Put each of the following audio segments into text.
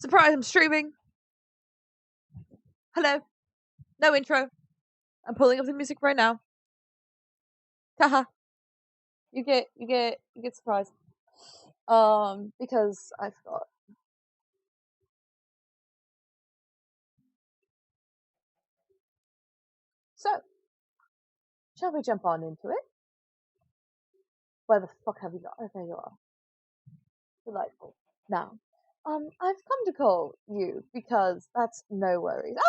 Surprise, I'm streaming. Hello. No intro. I'm pulling up the music right now. Haha. You get surprised. Because I forgot. So, shall we jump on into it? Where the fuck have you got? Oh, there you are. Delightful. Now, I've come to call you because that's no worries. Ah!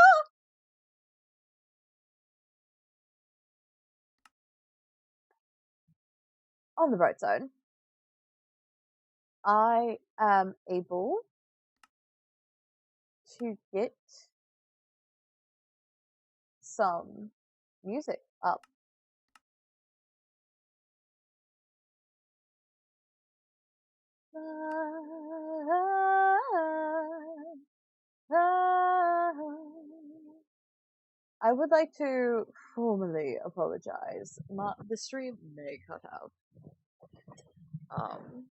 On the bright side, I am able to get some music up. I would like to formally apologize. The stream may cut out. Um.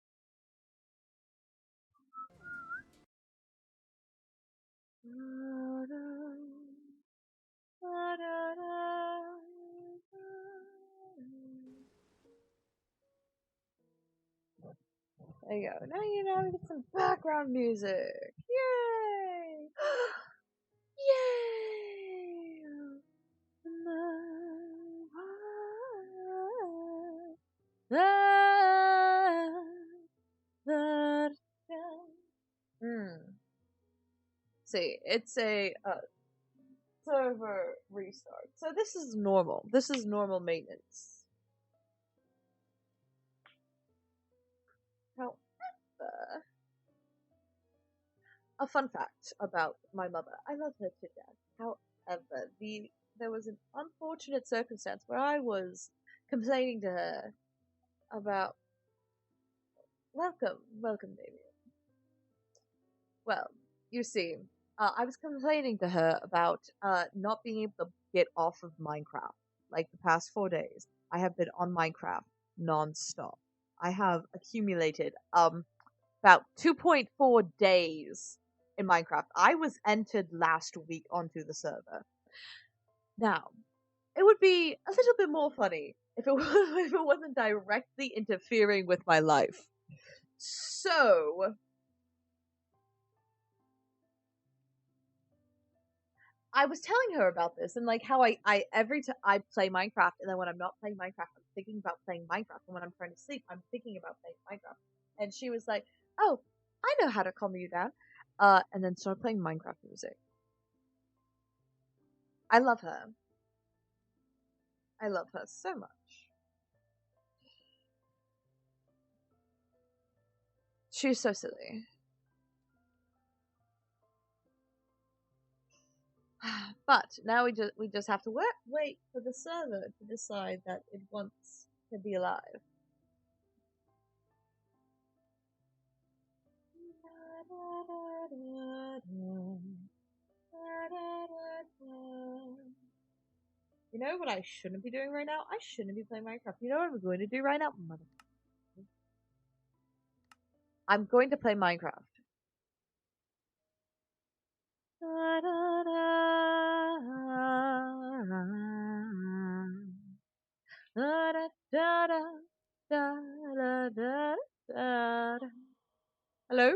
There you go. Now you know we get some background music. Yay! Yay! See, it's a server restart. So this is normal. This is normal maintenance. However, a fun fact about my mother. I love her to death. However, there was an unfortunate circumstance where I was complaining to her about welcome, Damien. Well, you see, I was complaining to her about not being able to get off of Minecraft. Like the past 4 days, I have been on Minecraft non-stop. I have accumulated about 2.4 days in Minecraft. I was entered last week onto the server. Now, it would be a little bit more funny if it wasn't directly interfering with my life. So, I was telling her about this and like how I every time I play Minecraft, and then when I'm not playing Minecraft, I'm thinking about playing Minecraft, and when I'm trying to sleep, I'm thinking about playing Minecraft. And she was like, "Oh, I know how to calm you down," and then started playing Minecraft music. I love her. I love her so much. She's so silly. But now we just have to wait for the server to decide that it wants to be alive. You know what I shouldn't be doing right now? I shouldn't be playing Minecraft. You know what I'm going to do right now? I'm going to play Minecraft. Hello?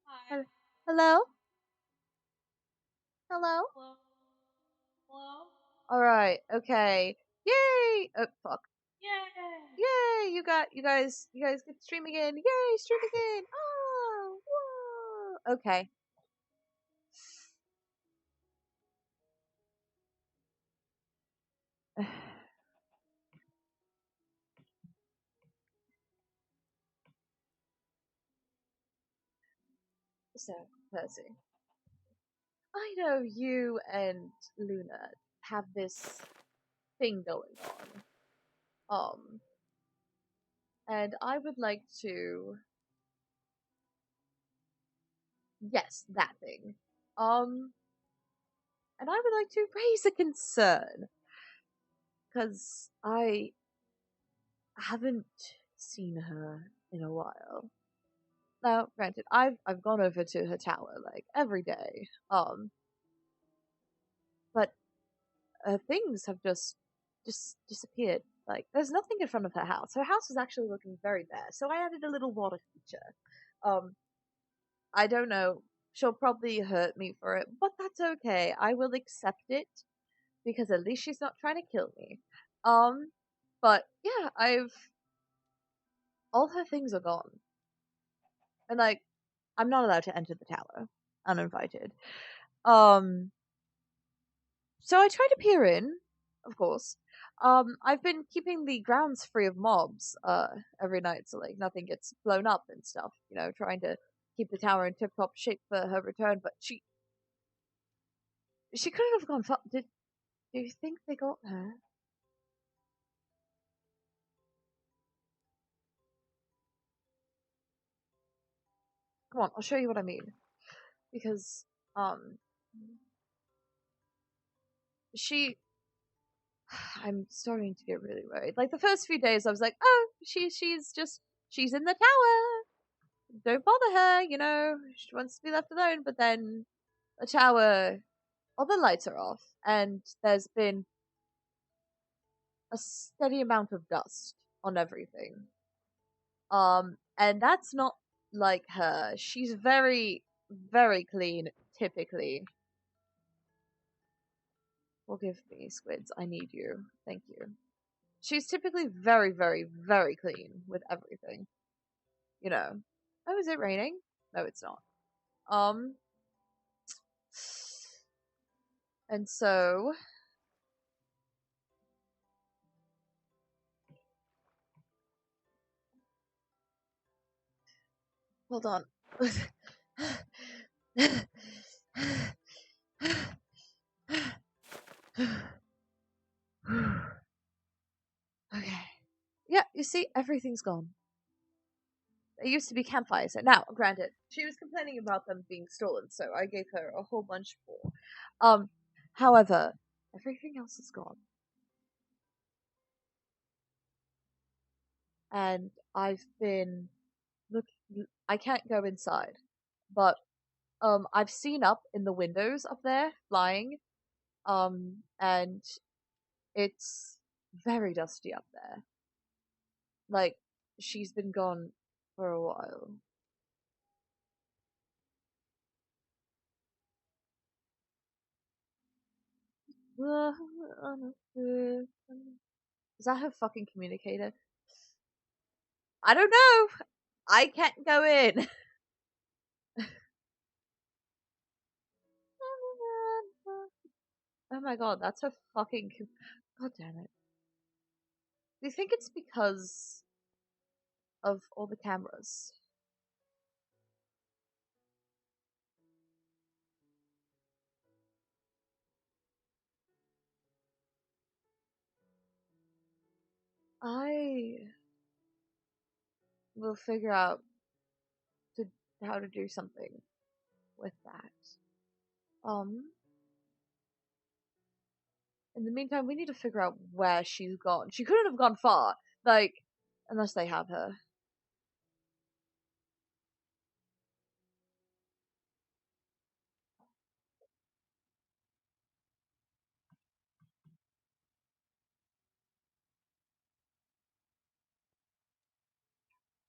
Hi. Hello? Hello? Hello? Alright, okay. Yay! Oh, fuck. Yay! Yay! You guys get to stream again. Yay! Stream again! Oh! Whoa! Okay. So, Percy, I know you and Luna have this thing going on. And I would like to, yes, that thing. And I would like to raise a concern because I haven't seen her in a while. Now, granted, I've gone over to her tower like every day. But things have just disappeared. Like there's nothing in front of her house. Her house is actually looking very bare. So I added a little water feature. Um, I don't know. She'll probably hurt me for it, but that's okay. I will accept it because at least she's not trying to kill me. Um, but yeah, I've all her things are gone, and like I'm not allowed to enter the tower uninvited. Um, so I tried to peer in, of course. I've been keeping the grounds free of mobs, every night, so like nothing gets blown up and stuff. You know, trying to keep the tower in tip-top shape for her return. But she couldn't have gone far. Do you think they got her? Come on, I'll show you what I mean. Because um, she I'm starting to get really worried. Like the first few days, I was like, oh, she's in the tower. Don't bother her. You know, she wants to be left alone. But then the tower, all the lights are off, and there's been a steady amount of dust on everything. And that's not like her. She's very, very clean, typically. Forgive me, squids. I need you. Thank you. She's typically very, very, very clean with everything. You know. Oh, is it raining? No, it's not. Um, and so, hold on. Okay. Yeah, you see, everything's gone. It used to be campfires. Now, granted, she was complaining about them being stolen, so I gave her a whole bunch more. Um, however, everything else is gone. And I've been look. I can't go inside, but I've seen up in the windows up there flying. And it's very dusty up there. Like she's been gone for a while. Is that her fucking communicator? I don't know. I can't go in. Oh my god, that's her fucking. God damn it. Do you think it's because of all the cameras? I will figure out to how to do something with that. Um, in the meantime, we need to figure out where she's gone. She couldn't have gone far, like, unless they have her.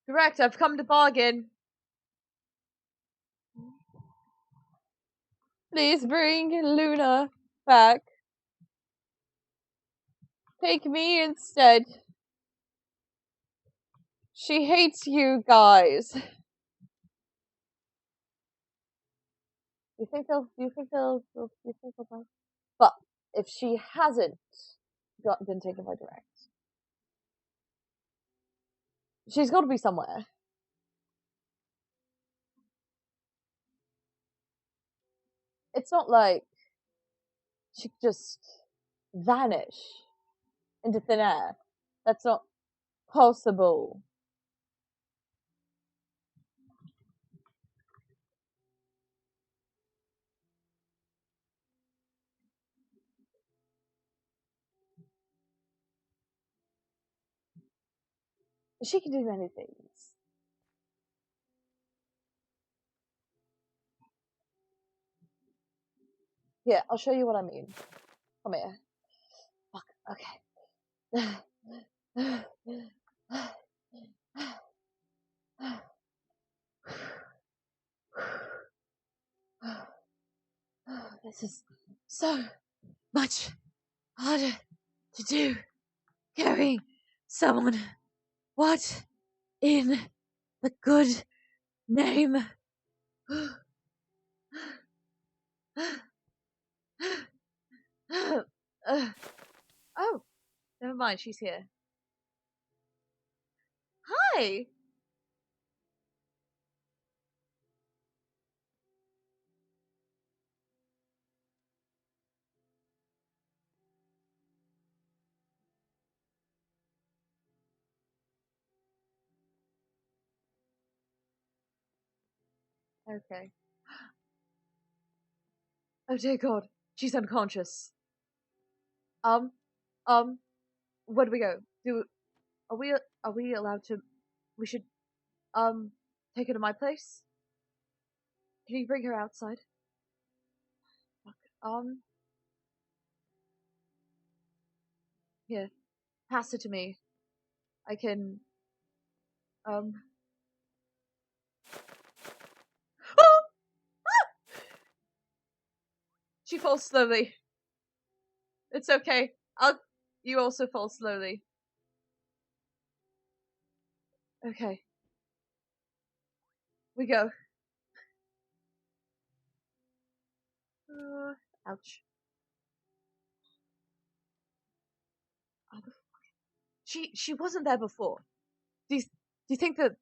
Correct, I've come to bargain. Please bring Luna back. Take me instead. She hates you guys. You think they'll? Do you think they'll? Do you think they'll buy? But if she hasn't been taken by direct, she's got to be somewhere. It's not like she could just vanish into thin air. That's not possible. She can do many things. Here, I'll show you what I mean. Come here. Fuck, okay. This is so much harder to do carrying someone. What in the good name? Oh, never mind, she's here. Hi! Okay. Oh dear God, she's unconscious. Um, um, where do we go? Are we allowed to? We should take her to my place. Can you bring her outside? Fuck. Here, pass her to me. I can um. Oh! She falls slowly. It's okay. I'll. You also fall slowly. Okay. We go. Ouch. Oh, she wasn't there before. Do you think the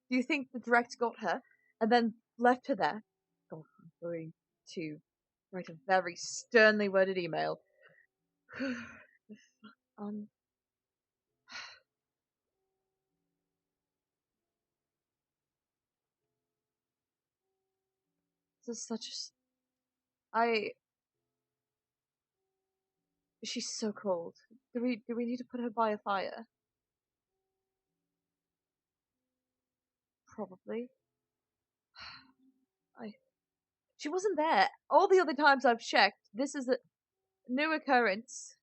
direct got her and then left her there? God, I'm going to write a very sternly worded email. um, this is such. I. She's so cold. Do we need to put her by a fire? Probably. I. She wasn't there. All the other times I've checked, this is a new occurrence.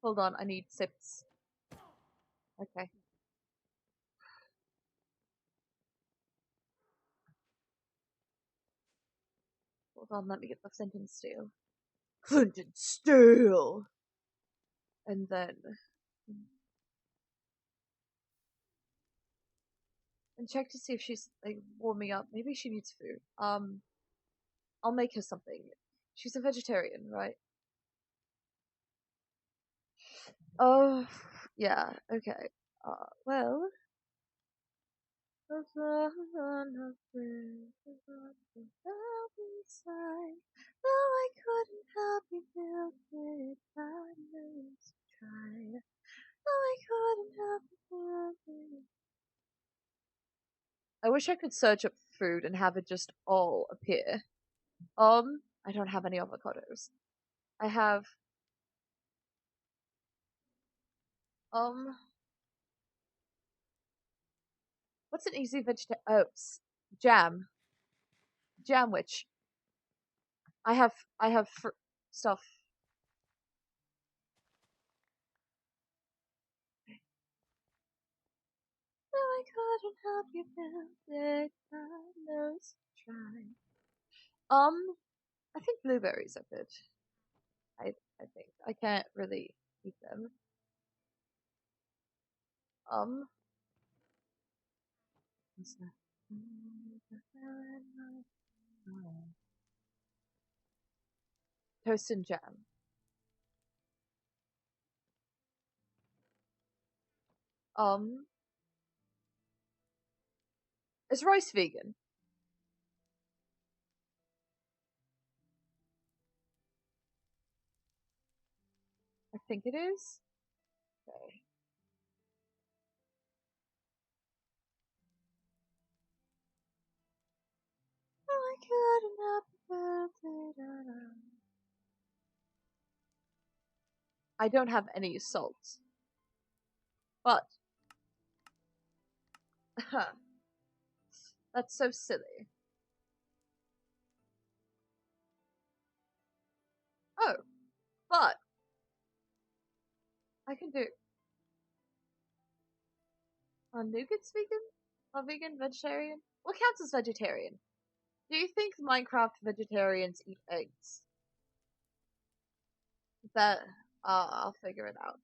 Hold on, I need sips. Okay. Hold on, let me get the flint and steel. Flint and steel! And then. And check to see if she's like warming up. Maybe she needs food. I'll make her something. She's a vegetarian, right? Oh, yeah, okay. Well. Inside. No, I couldn't help you feel it. I just tried. No, I couldn't help you feel it. I wish I could search up food and have it just all appear. I don't have any avocados. I have, um, what's an easy vegetarian? Oh, jam. Jamwich. I have stuff. No, I couldn't help you feel it. My nose dry. I think blueberries are good. I think I can't really eat them. Um, toast and jam. Um, is rice vegan? I think it is. Okay. Oh, I couldn't help it. I don't have any salt, but That's so silly. Oh, but I can do nougat's vegan? Or vegan, vegetarian? What counts as vegetarian? Do you think Minecraft vegetarians eat eggs? That I'll figure it out.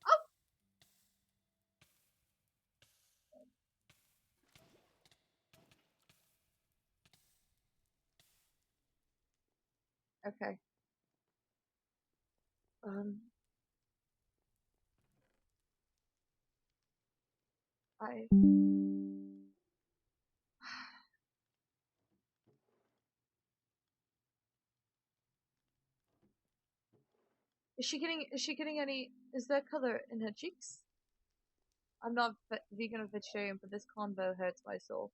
Oh, okay. Um, I is she getting any? Is there color in her cheeks? I'm not vegan or vegetarian, but this convo hurts my soul.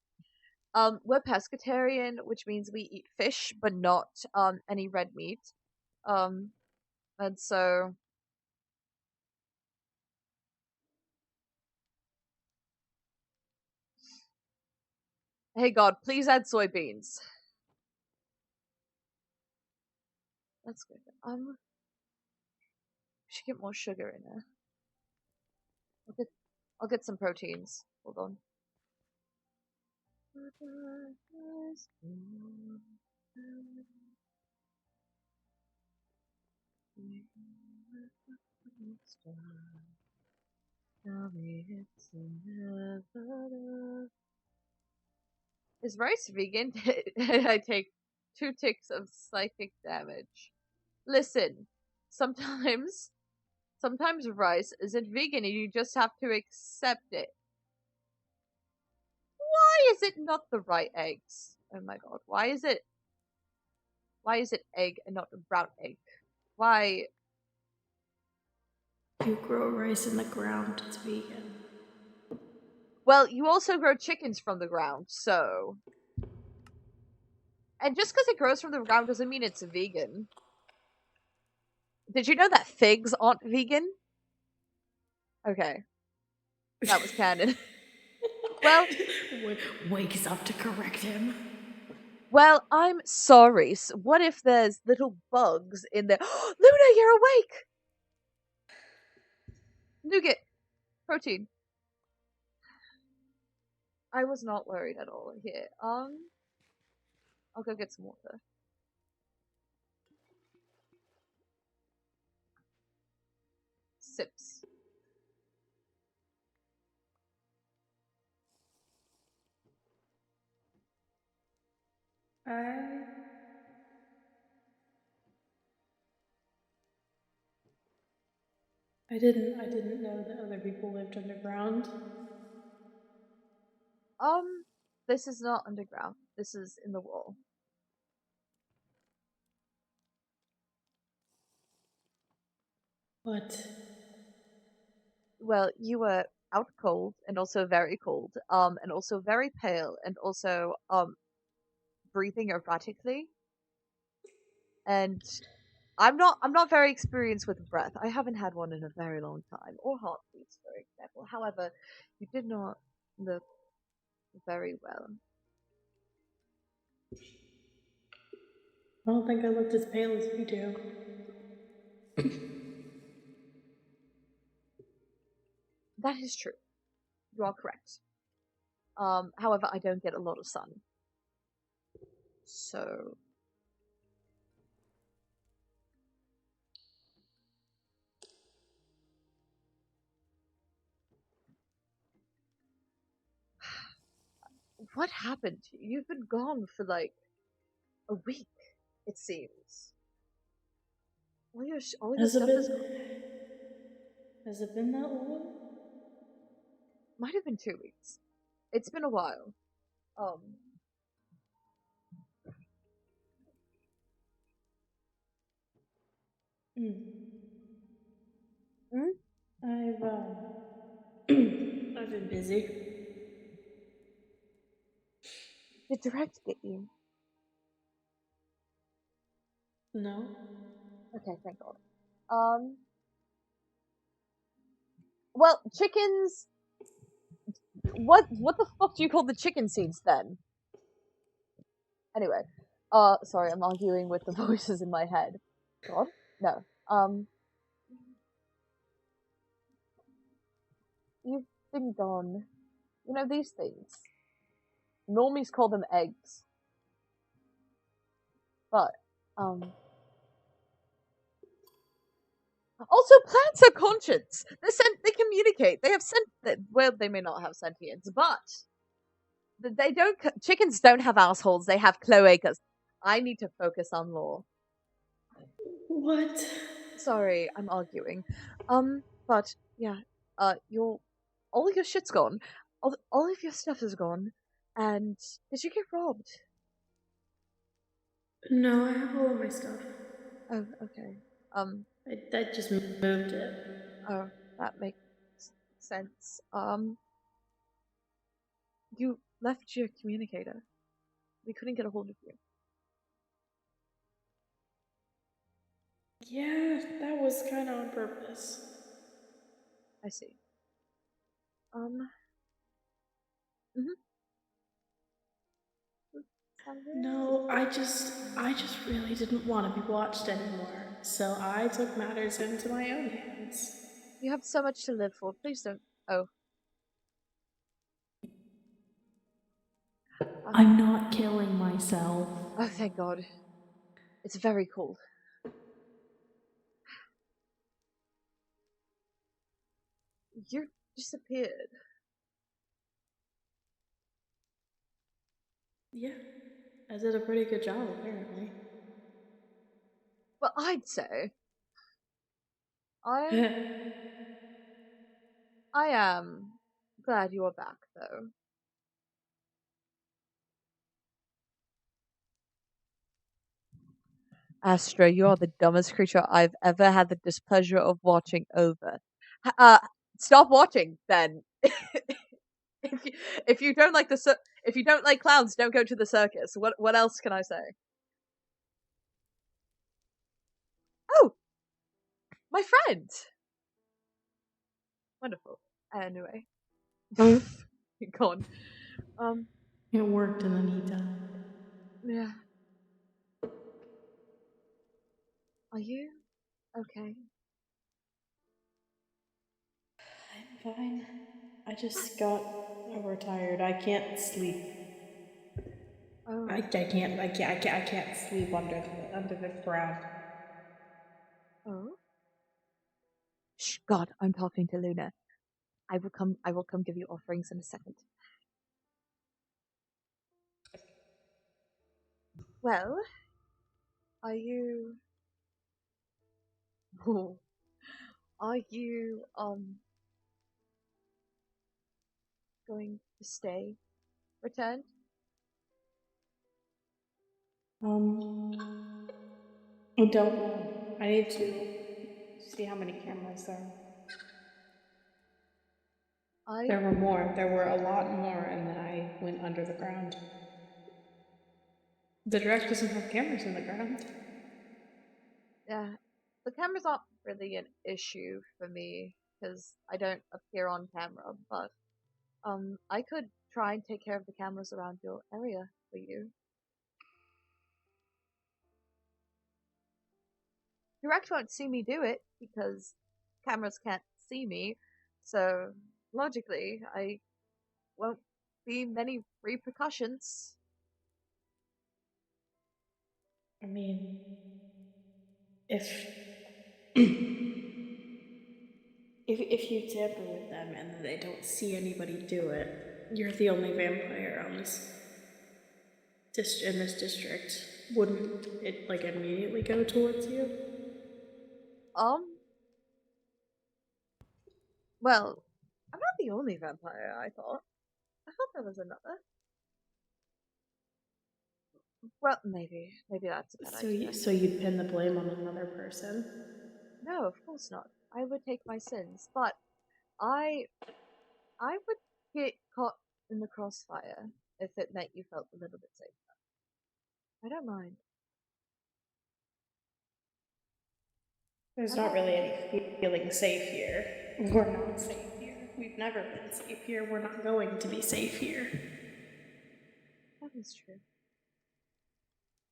We're pescatarian, which means we eat fish, but not any red meat. Um, and so, hey God, please add soybeans. That's good. We should get more sugar in her. I'll get, I'll get some proteins. Hold on. Tell me it's never. Is rice vegan? I take 2 ticks of psychic damage. Listen, sometimes, sometimes rice isn't vegan and you just have to accept it. Why is it not the right eggs? Oh my god, why is it egg and not a brown egg? Why? You grow rice in the ground, it's vegan. Well, you also grow chickens from the ground, so. And just because it grows from the ground doesn't mean it's vegan. Did you know that figs aren't vegan? Okay, that was canon. Well, Wakes up to correct him. well, I'm sorry. So what if there's little bugs in there? Luna, you're awake! Nougat, protein. I was not worried at all here. I'll go get some water. Sips. I I didn't know that other people lived underground. Um, this is not underground. This is in the wall. What? Well, you were out cold and also very cold, and also very pale and also breathing erratically. And I'm not very experienced with breath. I haven't had one in a very long time, or heartbeats, for example. However, you did not look very well. I don't think I looked as pale as you do. That is true. You are correct. However, I don't get a lot of sun. So, what happened to you? You've been gone for like a week, it seems. All your Has it stuff is been? gone. Has it been that long? Might have been 2 weeks. It's been a while. Um, Mm. hmm? I've I've been busy. Did Direct get you? No. Okay, thank God. Well, chickens what the fuck do you call the chicken seeds then? Anyway, sorry, I'm arguing with the voices in my head. God, no. You've been gone. You know these things. Normies call them eggs, but um. Also, plants are conscious. They communicate. They have well, they may not have sentience, but they don't. Chickens don't have assholes. They have cloacas. I need to focus on law. What? Sorry, I'm arguing. But yeah, your all your shit's gone. All of your stuff is gone. And did you get robbed? No, I have all of my stuff. Oh, okay. I just moved it. Oh, that makes sense. You left your communicator. We couldn't get a hold of you. Yeah, that was kind of on purpose. I see. Mhm. No, I just really didn't want to be watched anymore. So I took matters into my own hands. You have so much to live for. Please don't. Oh. I'm not killing myself. Oh, thank God. It's very cold. You disappeared. Yeah, I did a pretty good job, apparently. Well, I'd say I I am glad you are back, though. Astra, you are the dumbest creature I've ever had the displeasure of watching over. Uh, stop watching, then. if you if you don't like if you don't like clowns, don't go to the circus. What else can I say? Oh, my friend. Wonderful. Anyway, gone. Um, It worked and then he died. yeah. Are you okay? I'm fine. I just got overtired. I can't sleep. Oh, I can't sleep under the ground. oh. Shh, God, I'm talking to Luna. I will come give you offerings in a second. Well, are you oh, are you going to stay returned? I don't know. I need to see how many cameras there are. I There were more. There were a lot more, and then I went under the ground. The direct doesn't have cameras in the ground. Yeah, the cameras aren't really an issue for me because I don't appear on camera, but I could try and take care of the cameras around your area for you. Direct won't see me do it because cameras can't see me, so logically, I won't be many repercussions. I mean, if if you tamper with them and they don't see anybody do it, you're the only vampire on in this district. Wouldn't it like immediately go towards you? Um, well, I'm not the only vampire, I thought. I thought there was another. Well, maybe that's a bad idea. So you'd pin the blame on another person? No, of course not. I would take my sins, but I I would get caught in the crossfire if it meant you felt a little bit safer. I don't mind. There's I not don't. really any feeling safe here. We're not safe here. never been safe here. We're not going to be safe here. That is true.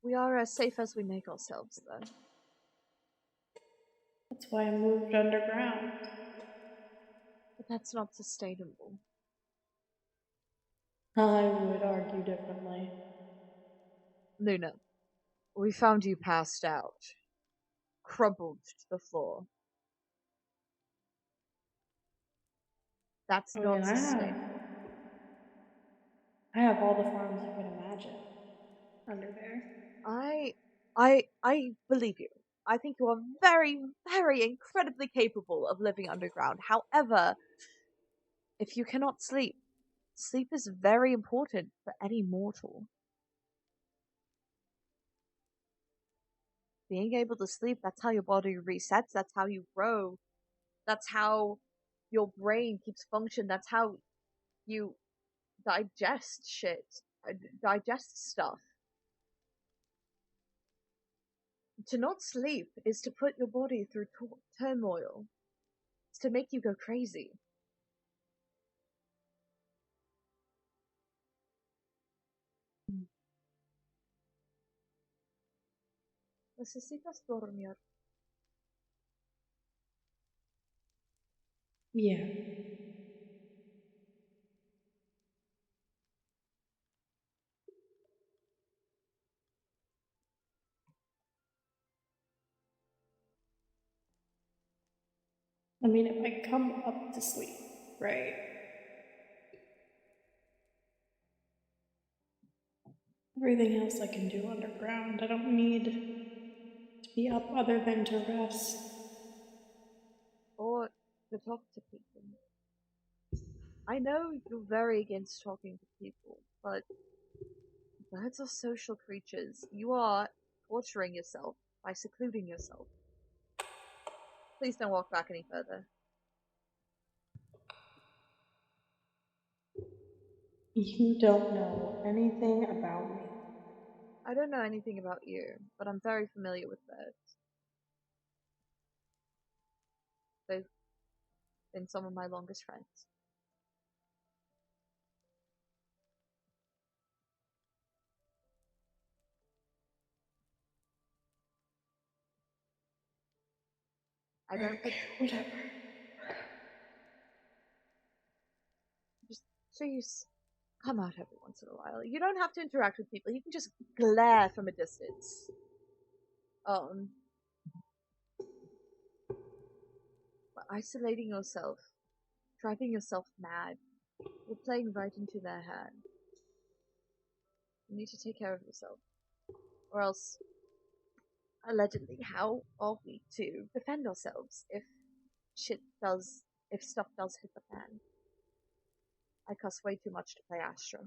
We are as safe as we make ourselves, though. That's why I moved underground. But that's not sustainable. I would argue differently. Luna, we found you passed out, crumpled to the floor. That's I mean, not sustainable. I have all the farms you can imagine under there. I I believe you. I think you are very, very incredibly capable of living underground. However, if you cannot sleep, sleep is very important for any mortal. Being able to sleep, that's how your body resets, that's how you grow, that's how your brain keeps function, that's how you digest shit, digest stuff. To not sleep is to put your body through turmoil. It's to make you go crazy. Necesitas dormir. Yeah. I mean, if I come up to sleep, right? Everything else I can do underground. I don't need to be up other than to rest. Or to talk to people. I know you're very against talking to people, but birds are social creatures. You are torturing yourself by secluding yourself. Please don't walk back any further. You don't know anything about me. I don't know anything about you, but I'm very familiar with birds. They've been some of my longest friends. I don't Okay, whatever. just please come out every once in a while. You don't have to interact with people. You can just glare from a distance. Um, but isolating yourself, driving yourself mad, you're playing right into their hand. You need to take care of yourself, or else, allegedly, how are we to defend ourselves if stuff does hit the fan? I cuss way too much to play Astra.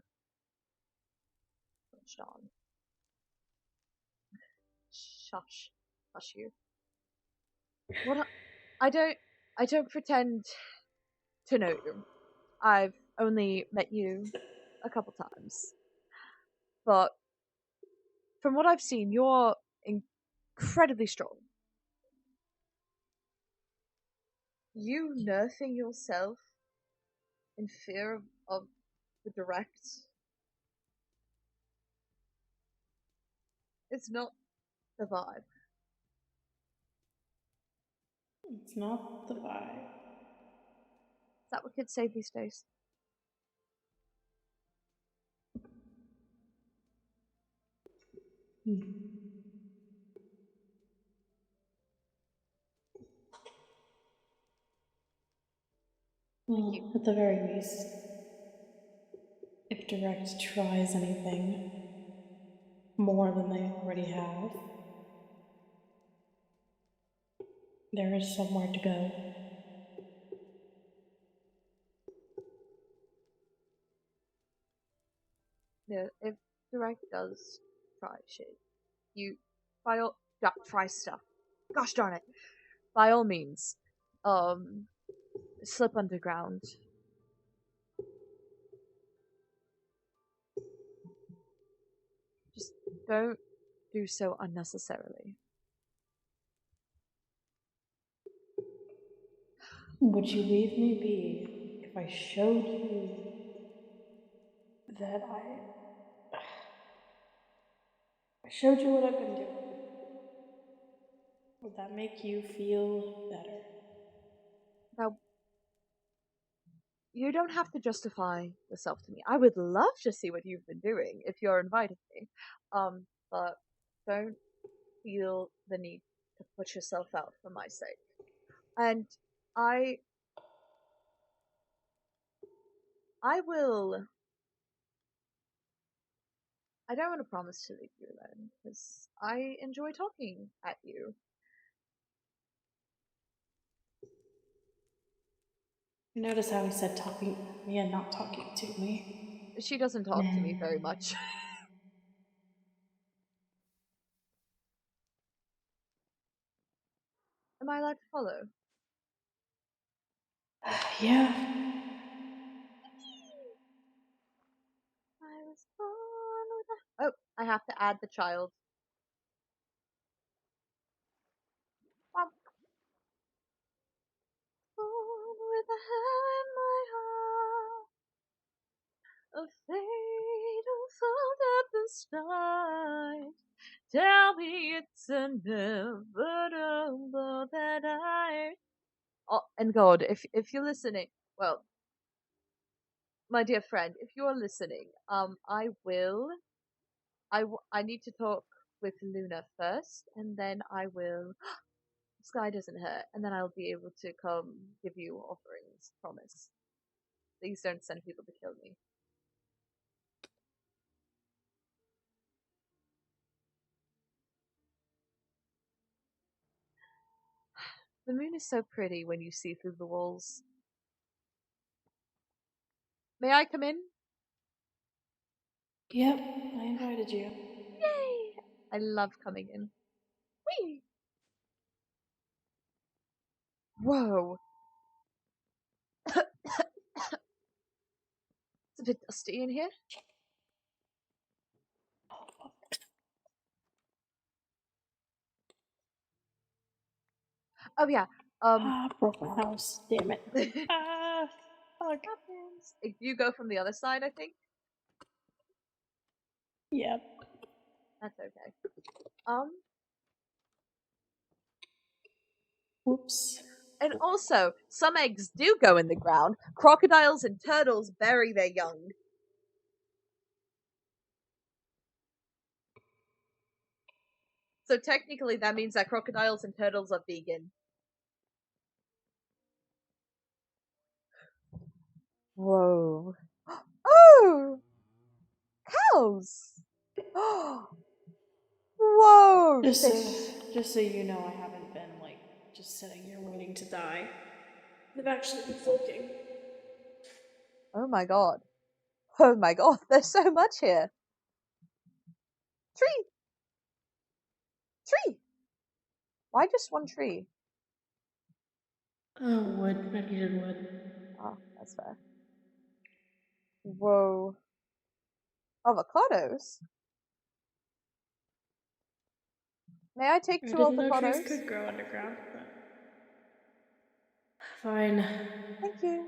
Gosh darn. Shush. Hush you. What? I don't. I don't pretend to know you. I've only met you a couple times, but from what I've seen, you're incredibly strong. You nerfing yourself in fear of the direct. It's not the vibe. It's not the vibe. Is that what kids say these days? Hmm. Thank you. Well, at the very least, if Direct tries anything more than they already have, there is somewhere to go. Yeah, if direct does try shit, you by all try stuff. Gosh darn it! By all means, um, slip underground. Just don't do so unnecessarily. Would you leave me be if I showed you that I showed you what I've been doing, would that make you feel better? Now, you don't have to justify yourself to me. I would love to see what you've been doing if you're inviting me. But don't feel the need to put yourself out for my sake. And I I will I don't want to promise to leave you alone because I enjoy talking at you. You notice how he said talking at me and not talking to me? She doesn't talk to me Man. very much. Am I allowed to follow? Yeah. I was born with a... Oh, I have to add the child. I'm born with a hell in my heart. A fatal fault at the start. Tell me it's inevitable that I... Oh, and God, if you're listening, well, my dear friend, if you're listening, I need to talk with Luna first, and then I will. Sky doesn't hurt, and then I'll be able to come give you offerings. Promise. Please don't send people to kill me. The moon is so pretty when you see through the walls. May I come in? Yep, I invited you. Yay! I love coming in. Whee! Whoa! It's a bit dusty in here. Oh yeah. Broke my house. Damn it. Ah, fuck. Happens. If you go from the other side, I think Yep. that's okay. Um, Whoops. and also, some eggs do go in the ground. Crocodiles and turtles bury their young. So technically, that means that crocodiles and turtles are vegan. Whoa. Oh! Cows! Whoa! Just so, Fish. just so you know, I haven't been like just sitting here waiting to die. I've actually been thinking. Oh my god. Oh my god, there's so much here. Tree! Tree! Why just one tree? Oh, wood. I needed wood. Oh, that's fair. Whoa. Avocados? May I take I 2 didn't know trees avocados? could grow underground, but fine. Thank you.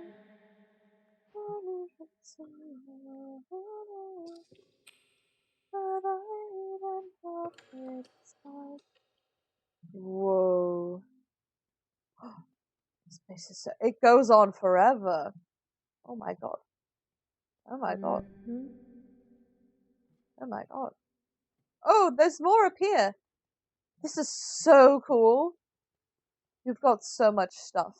Whoa. This place is so... It goes on forever. Oh my god. Oh my god. Mm-hmm. Oh my god. Oh, there's more up here. This is so cool. You've got so much stuff.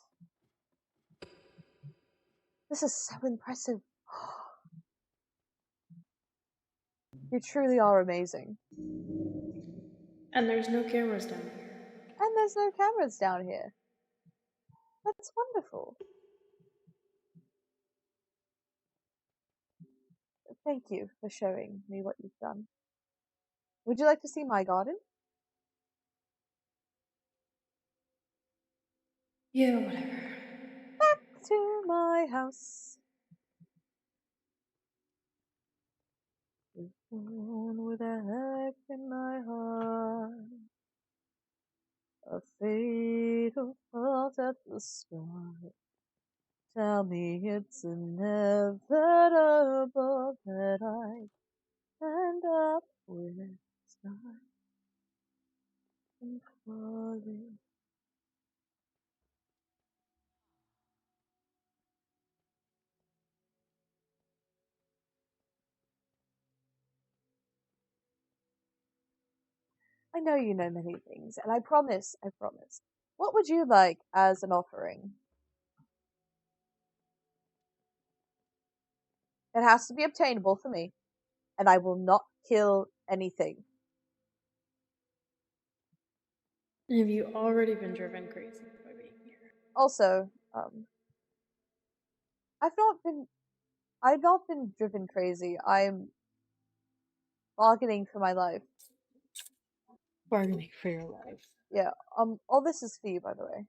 This is so impressive. You truly are amazing. And there's no cameras down here. And there's no cameras down here. That's wonderful. Thank you for showing me what you've done. Would you like to see my garden? Yeah, whatever. Back to my house. Born with a heck in my heart. A fatal fault at the start. Tell me it's inevitable that I end up with stars and falling. I know you know many things, and I promise, I promise. What would you like as an offering? It has to be obtainable for me, and I will not kill anything. Have you already been driven crazy by being here? Also, I've not been I've not been driven crazy. I'm bargaining for my life. Bargaining for your life. Yeah. All this is for you, by the way.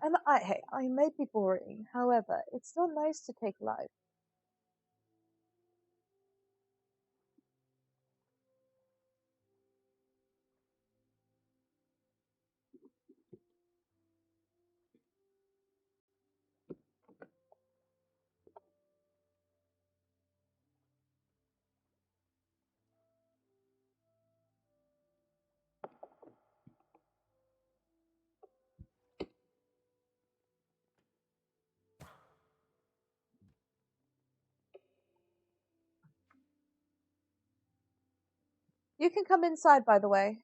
And hey, I may be boring. However, it's still nice to take life. You can come inside, by the way.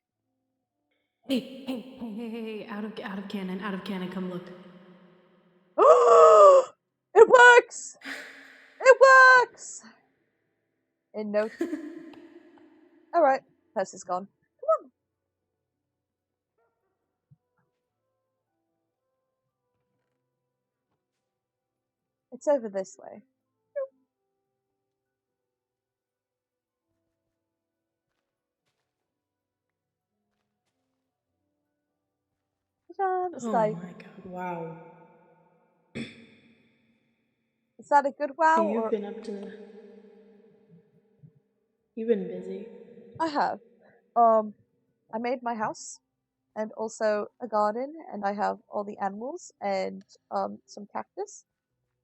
Hey! Out of cannon! Come look. It works! It works! In no. Alright, Percy's gone. Come on. It's over this way. Ta-da, the Oh sky. my god! Wow. Is that a good So wow you've or been up to. You've been busy. I have? I made my house and also a garden, and I have all the animals and some cactus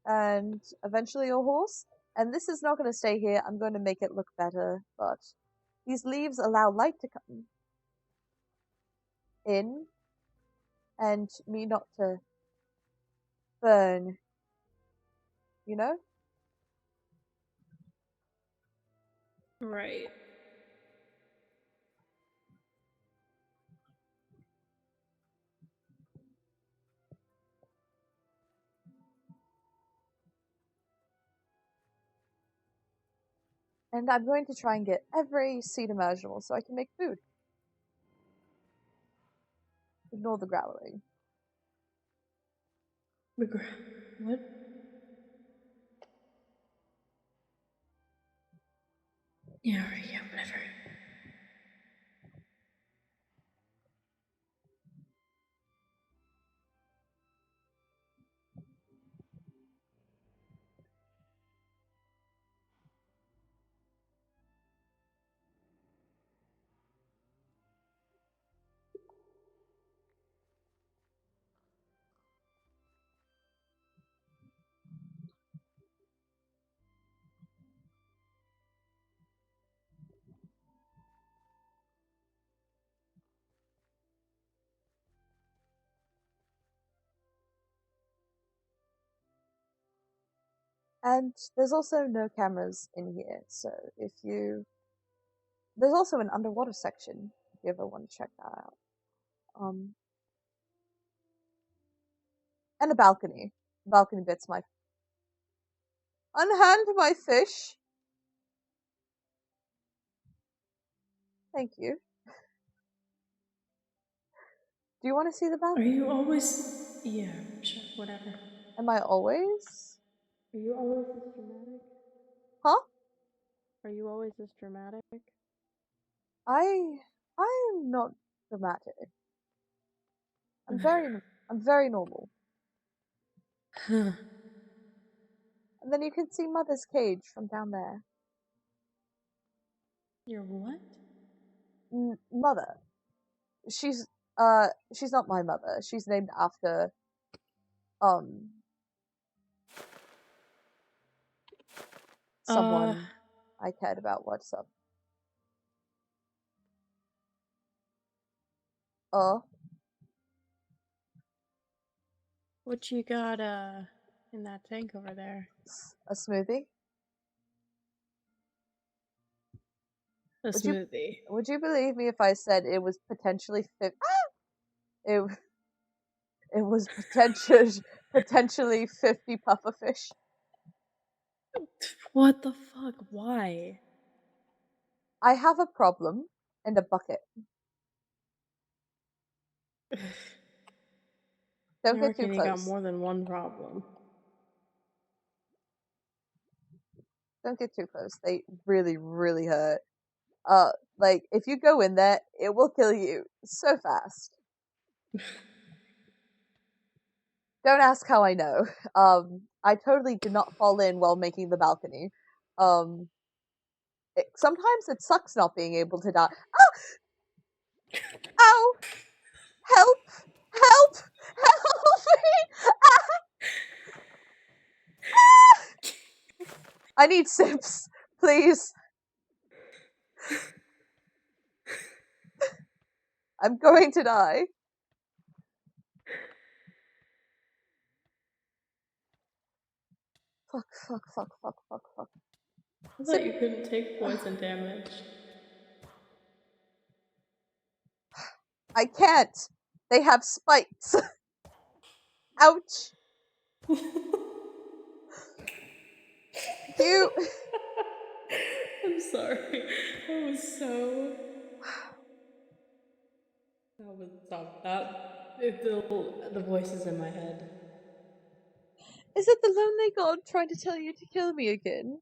and eventually a horse. And this is not going to stay here. I'm going to make it look better, but these leaves allow light to come in and me not to burn, you know? Right. And I'm going to try and get every seed imaginable so I can make food. Ignore the growling. What? Yeah, right, yeah, whatever. And there's also no cameras in here, so if you. There's also an underwater section if you ever want to check that out. Um, and a balcony. Balcony bit's my. Unhand my fish! Thank you. Do you want to see the Are balcony? you always. Yeah, sure, whatever. Am I always? Are you always this dramatic? Huh? Are you always this dramatic? I'm not. dramatic. I'm very, I'm very normal. Huh. And then you can see Mother's cage from down there. Your what? Mother. She's she's not my mother. She's named after um Uh, someone I cared about. What's up? Oh, what you got, in that tank over there? a smoothie. A Would you smoothie. would you believe me if I said it was potentially it it was potentially 50 pufferfish? What the fuck? Why? I have a problem in a bucket. Don't I get too reckon you got close. more than one problem. Don't get too close. They really, really hurt. Uh, like if you go in there, it will kill you so fast. Don't ask how I know. I totally did not fall in while making the balcony. Um, sometimes it sucks not being able to die. Ah! Ow! Help! Help! Help me! I need sips, please. I'm going to die. Fuck, fuck, fuck, fuck, fuck, fuck. I thought Sip. you couldn't take poison damage. I can't. They have spikes. Ouch. You. I'm sorry. That was so. That was stop. The voices in my head. Is it the lonely god trying to tell you to kill me again?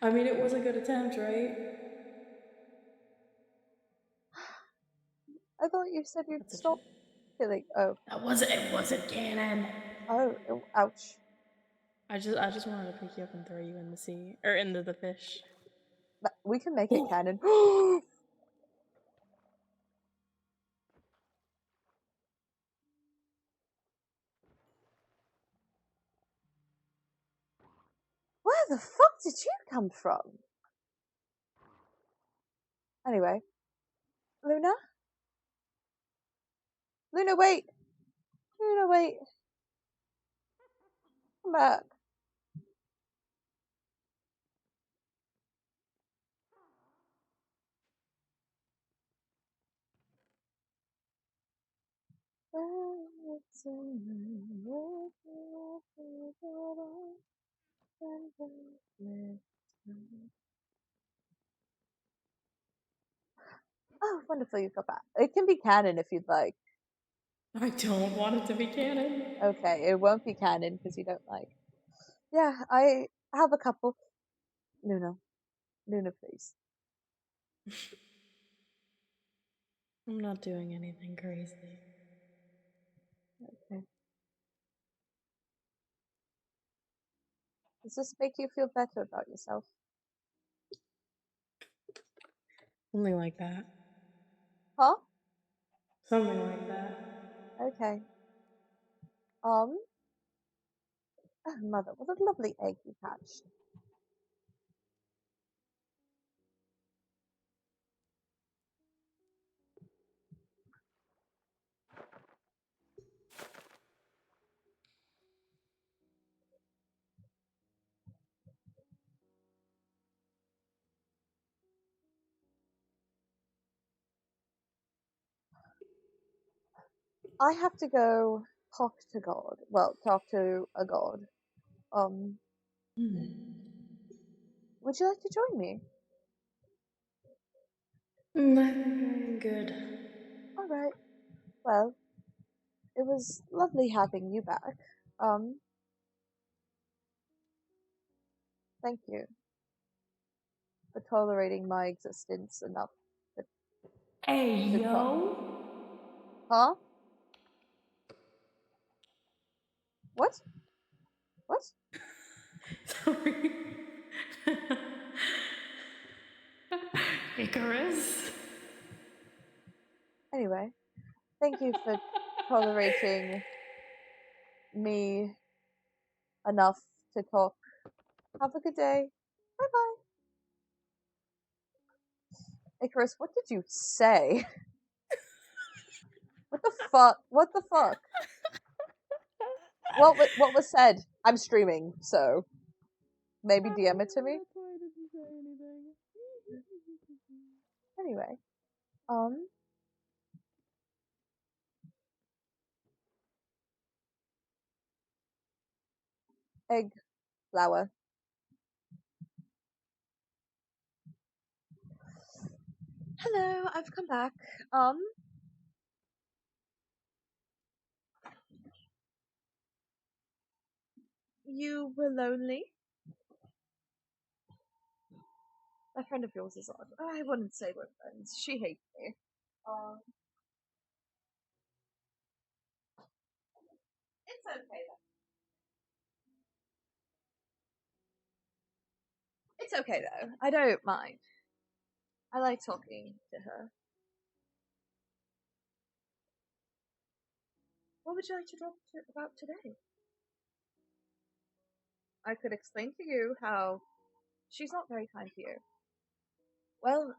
I mean, it was a good attempt, right? I thought you said you'd That's a stop shit. killing. Oh. That wasn't. It wasn't canon. Oh, ouch. I just wanted to pick you up and throw you in the sea or into the fish. We can make it Oh. canon. Where the fuck did you come from? Anyway, Luna? Luna, wait! Luna, wait! Come back. Oh, wonderful, you've got that. It can be canon if you'd like. I don't want it to be canon. Okay, it won't be canon because you don't like. Yeah, I have a couple. Luna. Luna, please. I'm not doing anything crazy. Okay. Does this make you feel better about yourself? Something like that. Huh? Something like that. Okay. Oh, mother, what a lovely egg you hatched. I have to go talk to God. Well, talk to a god. Um, would you like to join me? I think I'm good. Alright. Well, it was lovely having you back. Um, thank you for tolerating my existence enough Hey, to talk. yo. Huh? What? What? Sorry. Icarus. Anyway, thank you for tolerating me enough to talk. Have a good day. Bye bye. Icarus, what did you say? What the fuck? What the fuck? What was said? I'm streaming, so maybe DM it to me. That's why I didn't say anything. Anyway, um, egg flour. Hello, I've come back. You were lonely. A friend of yours is odd. I wouldn't say we're friends. She hates me. Um, it's okay though. It's okay though. I don't mind. I like talking to her. What would you like to talk about today? I could explain to you how she's not very kind to you. Well,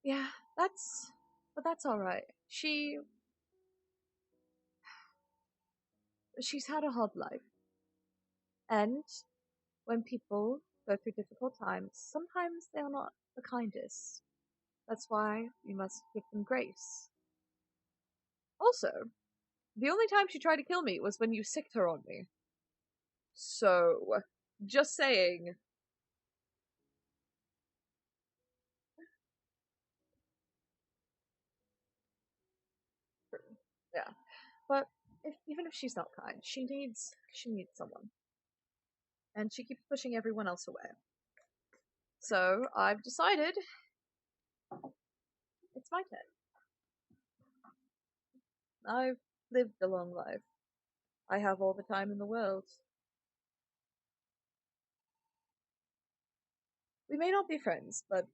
yeah, that's all right. She's had a hard life, and when people go through difficult times, sometimes they are not the kindest. That's why we must give them grace. Also, the only time she tried to kill me was when you sicked her on me. So, just saying. Yeah. But even if she's not kind, she needs someone. And she keeps pushing everyone else away. So, I've decided it's my turn. I've lived a long life. I have all the time in the world. We may not be friends, but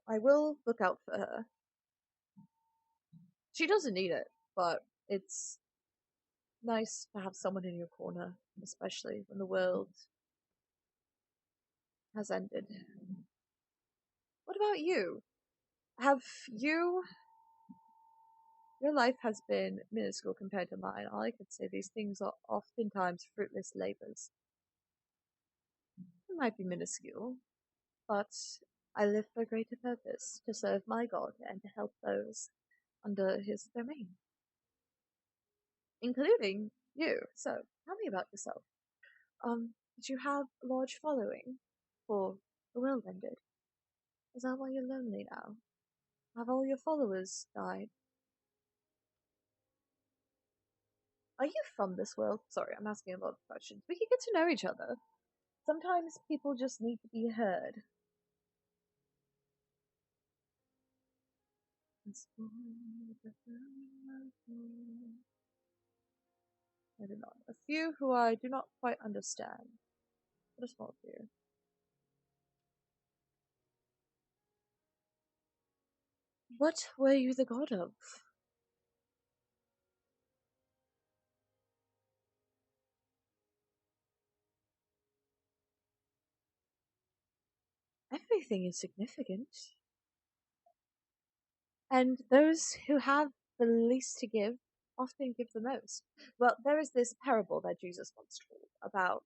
I will look out for her. She doesn't need it, but it's nice to have someone in your corner, especially when the world has ended. What about you? Have you. Your life has been minuscule compared to mine. All I could say, these things are oftentimes fruitless labors. It might be minuscule, but I live for a greater purpose, to serve my God and to help those under his domain, including you. So, tell me about yourself. Did you have a large following before the world ended? Is that why you're lonely now? Have all your followers died? Are you from this world? Sorry, I'm asking a lot of questions. We can get to know each other. Sometimes people just need to be heard. I do not. A few who I do not quite understand. But a small few. What were you the god of? Everything is significant. And those who have the least to give often give the most. Well, there is this parable that Jesus once told about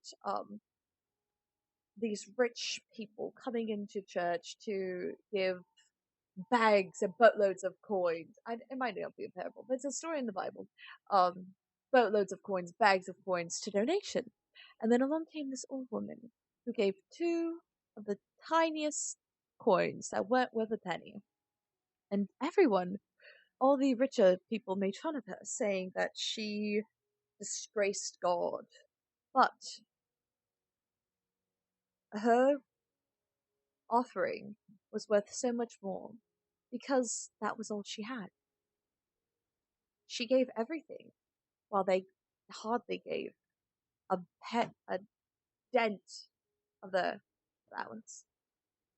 these rich people coming into church to give bags and boatloads of coins. It might not be a parable, but it's a story in the Bible. Um, Boatloads of coins, bags of coins to donation. And then along came this old woman who gave two of the tiniest coins that weren't worth a penny. And everyone, all the richer people, made fun of her, saying that she disgraced God. But her offering was worth so much more because that was all she had. She gave everything, while they hardly gave a dent of the allowance.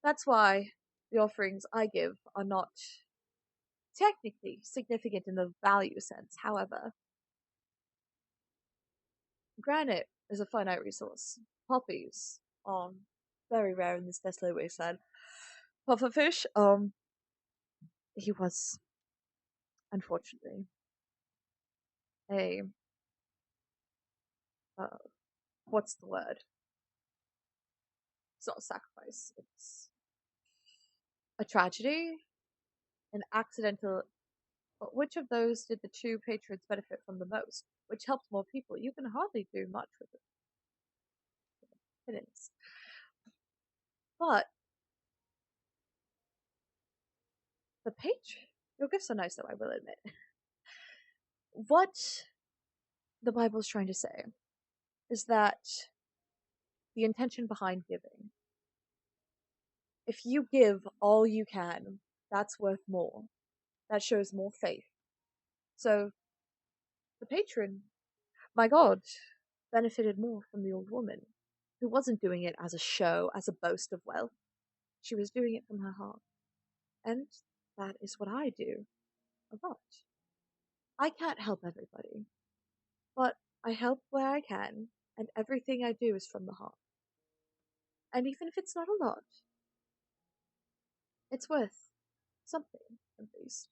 That's why the offerings I give are not technically significant in the value sense. However, granite is a finite resource. Poppies are very rare in this desolate wasteland. Pufferfish, he was unfortunately a uh, what's the word? It's not a sacrifice. It's a tragedy, an accidental. But which of those did the two patrons benefit from the most? Which helped more people? You can hardly do much with it. Penance. But the patron, your gifts are nice, though I will admit. What the Bible's trying to say is that the intention behind giving. If you give all you can, that's worth more. That shows more faith. So the patron, my God, benefited more from the old woman, who wasn't doing it as a show, as a boast of wealth. She was doing it from her heart. And that is what I do a lot. I can't help everybody, but I help where I can, and everything I do is from the heart. And even if it's not a lot, it's worth something, at least.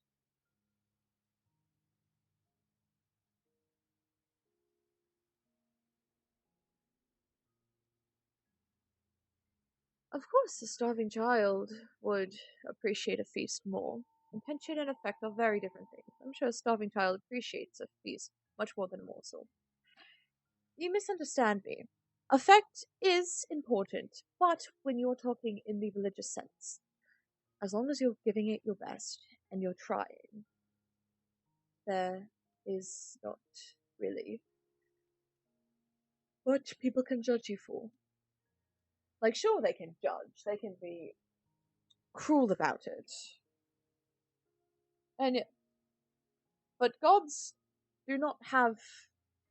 Of course, a starving child would appreciate a feast more. Intention and effect are very different things. I'm sure a starving child appreciates a feast much more than a morsel. You misunderstand me. Effect is important, but when you're talking in the religious sense, as long as you're giving it your best and you're trying, there is not really what people can judge you for. Like, sure, they can judge, they can be cruel about it, and but gods do not have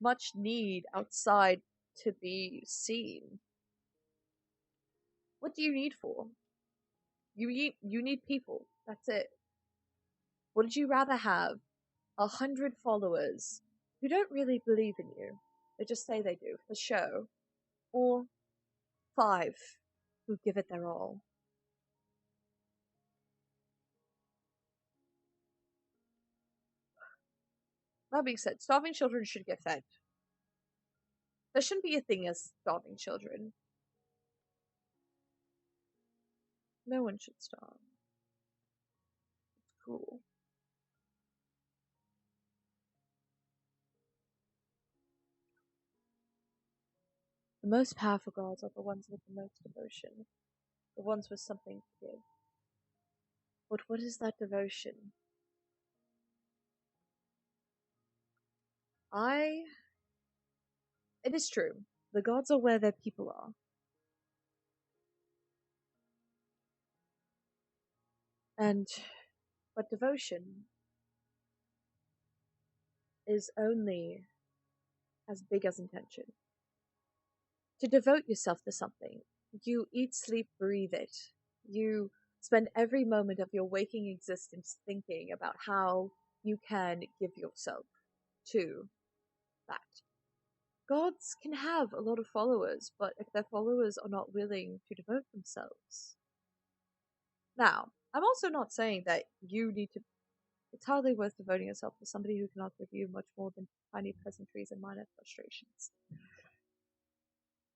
much need outside to be seen. What do you need for? You need people. That's it. Would you rather have 100 followers who don't really believe in you? They just say they do for show, or 5 who give it their all? That being said, starving children should get fed. There shouldn't be a thing as starving children. No one should starve. It's cruel. The most powerful gods are the ones with the most devotion, the ones with something to give. But what is that devotion? I. It is true. The gods are where their people are. And. But devotion is only as big as intention. To devote yourself to something, you eat, sleep, breathe it. You spend every moment of your waking existence thinking about how you can give yourself to that. Gods can have a lot of followers, but if their followers are not willing to devote themselves. Now, I'm also not saying that you need to. It's hardly worth devoting yourself to somebody who cannot give you much more than tiny pleasantries and minor frustrations.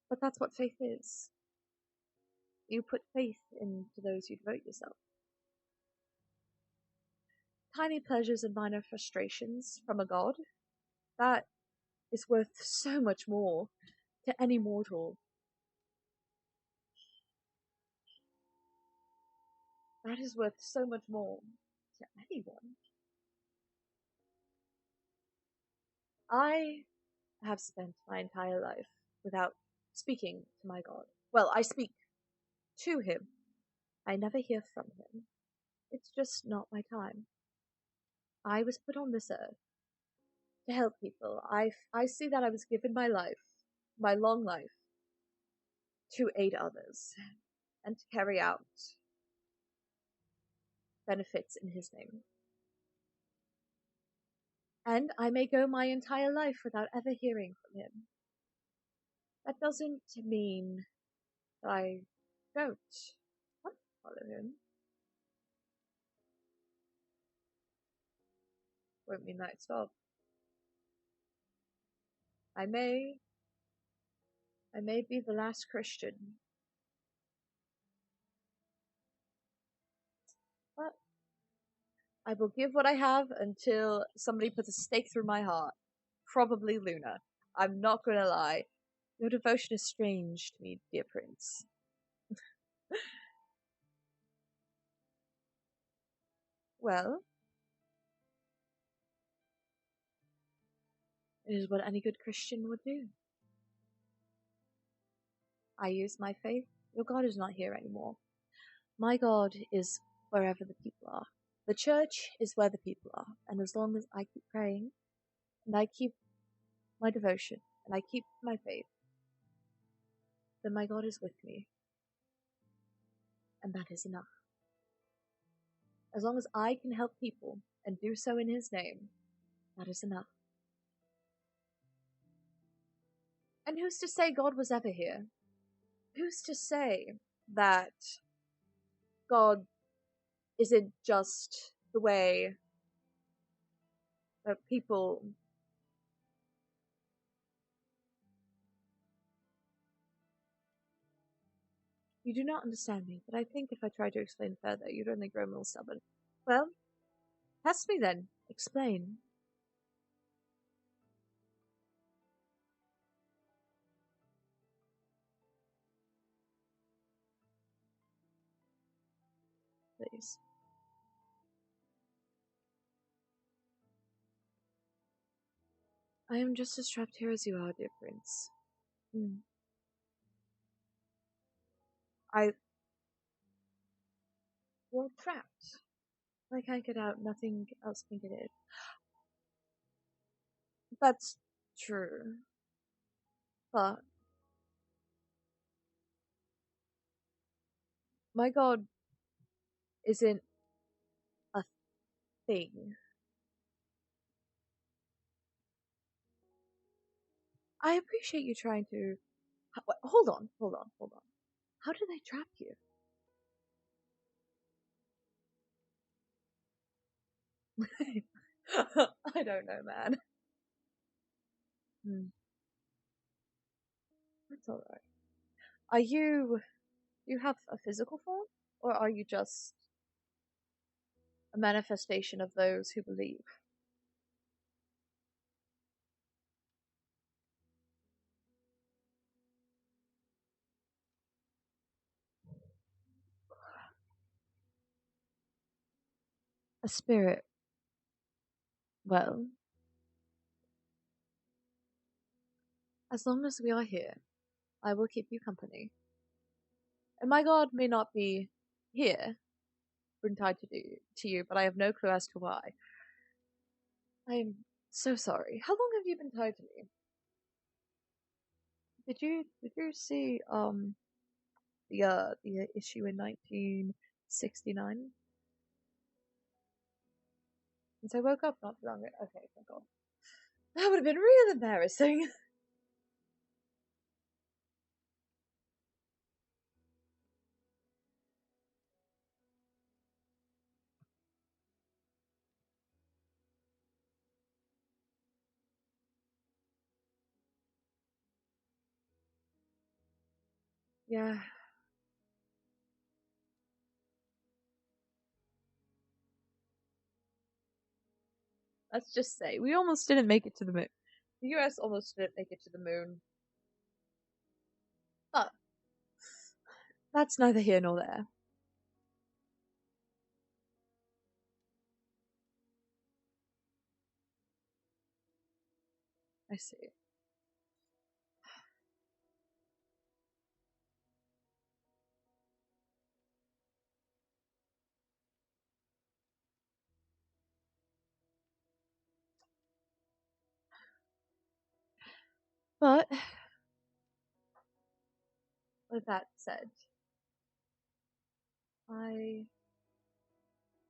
But that's what faith is. You put faith into those you devote yourself. Tiny pleasures and minor frustrations from a god, that is worth so much more to any mortal. That is worth so much more to anyone. I have spent my entire life without speaking to my god. Well, I speak to him, I never hear from him. It's just not my time. I was put on this earth to help people. I see that I was given my life, my long life, to aid others and to carry out benefits in his name. And I may go my entire life without ever hearing from him. That doesn't mean that I don't want to follow him. Won't mean that I stop. I may be the last Christian, but I will give what I have until somebody puts a stake through my heart. Probably Luna. I'm not gonna lie. Your devotion is strange to me, dear prince. Well, it is what any good Christian would do. I use my faith. Your God is not here anymore. My God is wherever the people are. The church is where the people are. And as long as I keep praying, and I keep my devotion, and I keep my faith, then my God is with me. And that is enough. As long as I can help people and do so in his name, that is enough. And who's to say God was ever here? Who's to say that God isn't just the way that people You do not understand me, but I think if I try to explain further, you'd only grow more stubborn. Well, test me then. Explain. Please. I am just as trapped here as you are, dear prince. Hmm. I... Well, trapped. I can't get out, nothing else can get in. That's true. But my god isn't a thing. I appreciate you trying to... Hold on, hold on, hold on. How do they trap you? I don't know, man. Hmm. That's alright. Are you... You have a physical form? Or are you just a manifestation of those who believe? A spirit. Well, as long as we are here, I will keep you company. And my god may not be here, tied to you, but I have no clue as to why. I am so sorry. How long have you been tied to me? Did you see the issue in 1969? Since I woke up not too long ago. Okay, thank God. That would have been real embarrassing. Yeah. Let's just say we almost didn't make it to the moon. The US almost didn't make it to the moon. But that's neither here nor there. I see. But with that said, I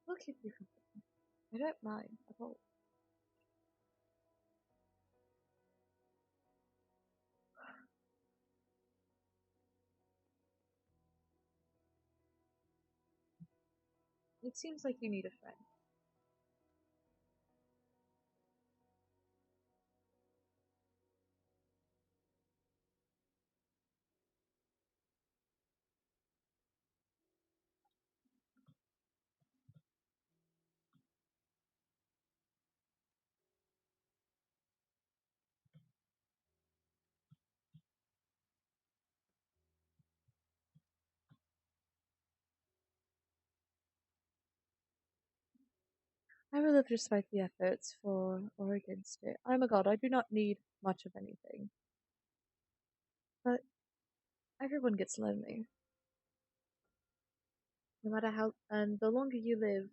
will keep you company. I don't mind at all. It seems like you need a friend. I will live despite the efforts for or against it. I am a god, I do not need much of anything. But everyone gets lonely. No matter how, and the longer you live,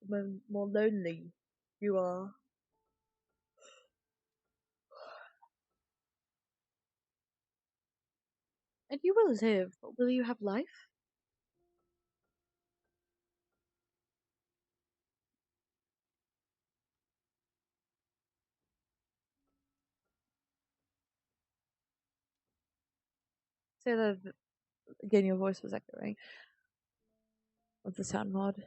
the more lonely you are. And you will live, but will you have life? Say that again, your voice was echoing with the sound mod.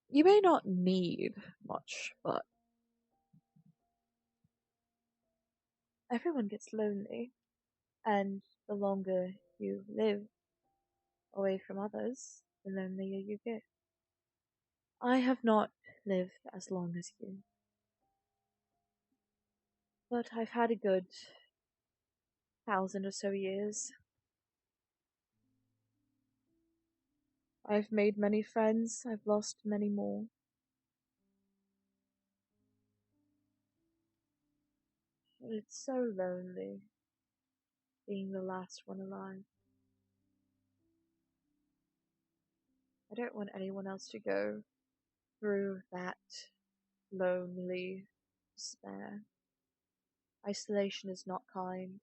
You may not need much, but everyone gets lonely, and the longer you live away from others, the lonelier you get. I have not lived as long as you, but I've had a good 1,000 or so years. I've made many friends, I've lost many more. But it's so lonely being the last one alive. I don't want anyone else to go through that lonely despair. Isolation is not kind.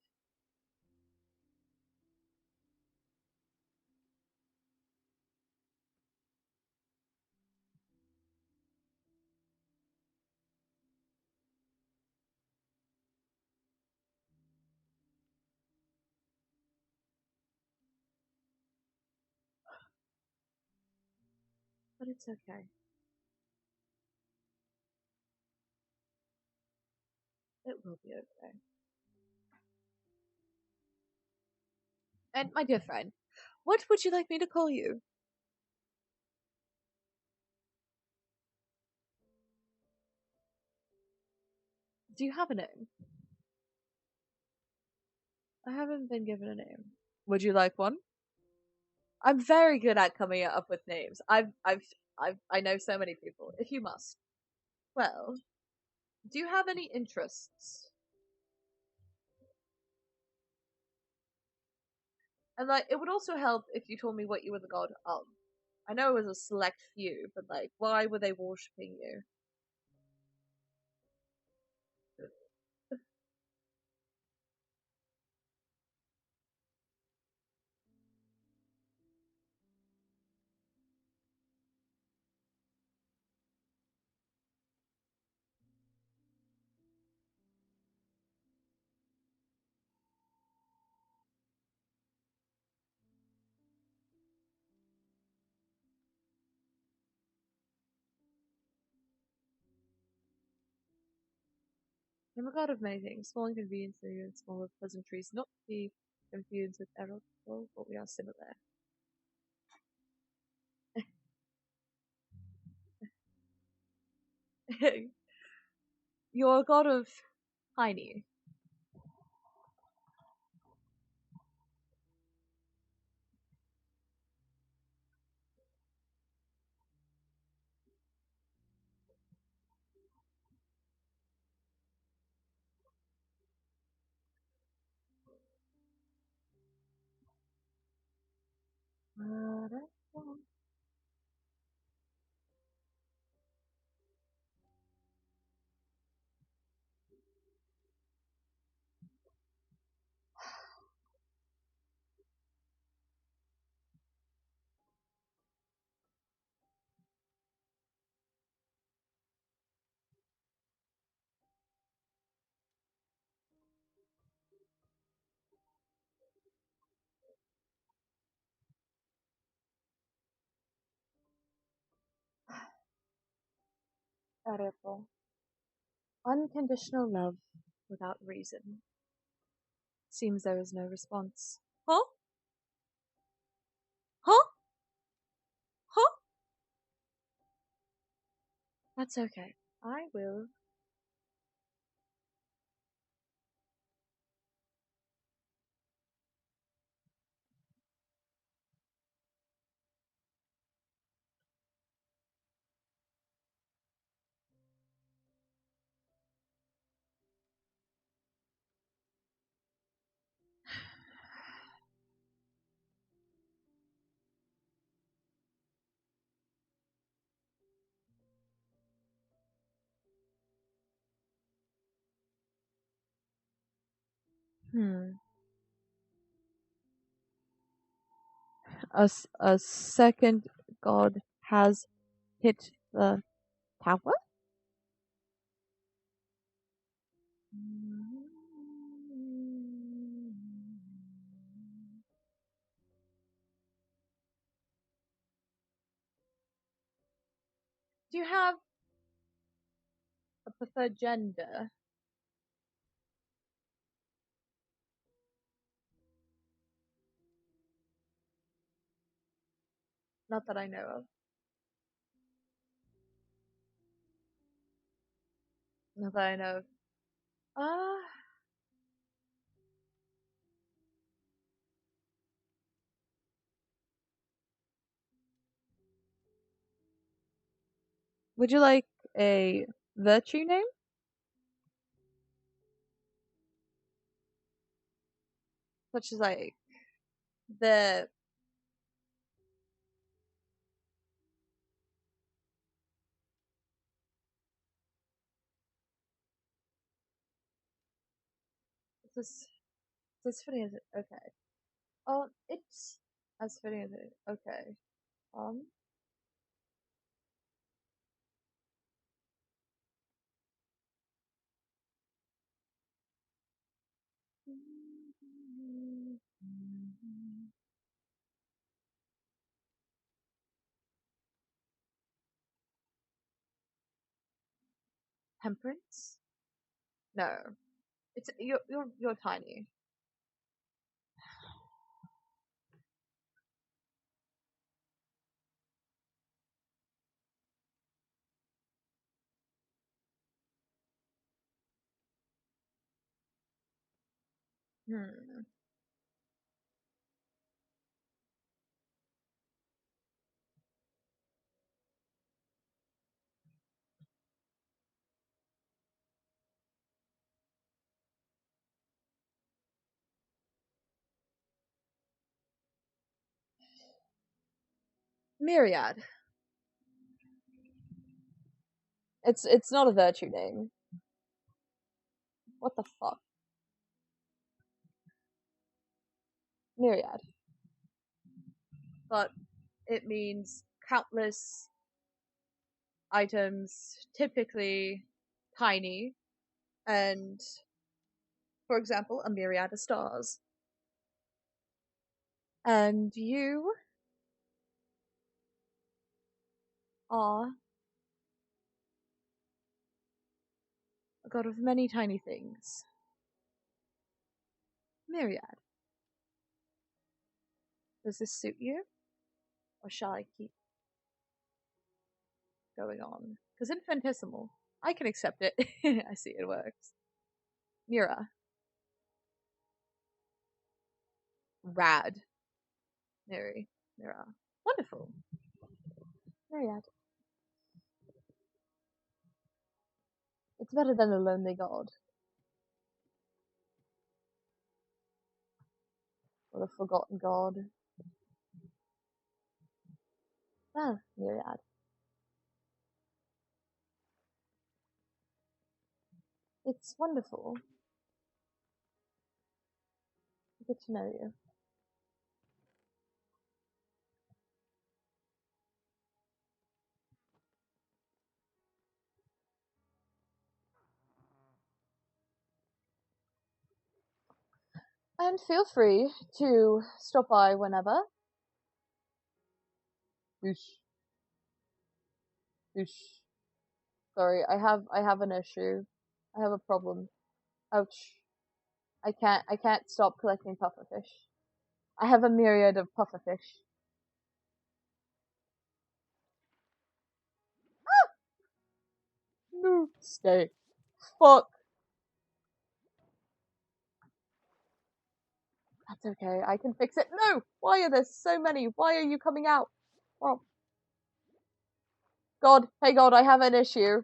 But it's okay. It will be okay. And my dear friend, what would you like me to call you? Do you have a name? I haven't been given a name. Would you like one? I'm very good at coming up with names. I know so many people. If you must. Well, do you have any interests? And like, it would also help if you told me what you were the god of. I know it was a select few, but like, why were they worshipping you? I'm a god of many things, small inconveniences and smaller pleasantries, not to be confused with error, but we are similar. You're a god of tiny. Arepo. Unconditional love without reason. Seems there is no response. Huh? Huh? Huh? That's okay. I will. Hmm. A second god has hit the tower? Do you have a preferred gender? Not that I know of. Not that I know of. Uh, would you like a virtue name? Such as like the this this fitting as it okay. Oh, it's as fitting as it okay. Um Temperance? No. It's you're tiny. Hmm. Myriad. It's not a virtue name. What the fuck? Myriad. But it means countless items, typically tiny, and for example, a myriad of stars. And you are a god of many tiny things. Myriad. Does this suit you? Or shall I keep going on? Because infinitesimal, I can accept it. I see it works. Mira. Rad. Miri. Mira. Wonderful. Myriad. It's better than a lonely god. Or a forgotten god. Well, Myriad. It's wonderful. Good to know you. And feel free to stop by whenever. Boosh. Boosh. Sorry, I have an issue. I have a problem. Ouch. I can't stop collecting pufferfish. I have a myriad of pufferfish. No, stay. Fuck. That's okay. I can fix it. No! Why are there so many? Why are you coming out? Oh, God. Hey, God, I have an issue.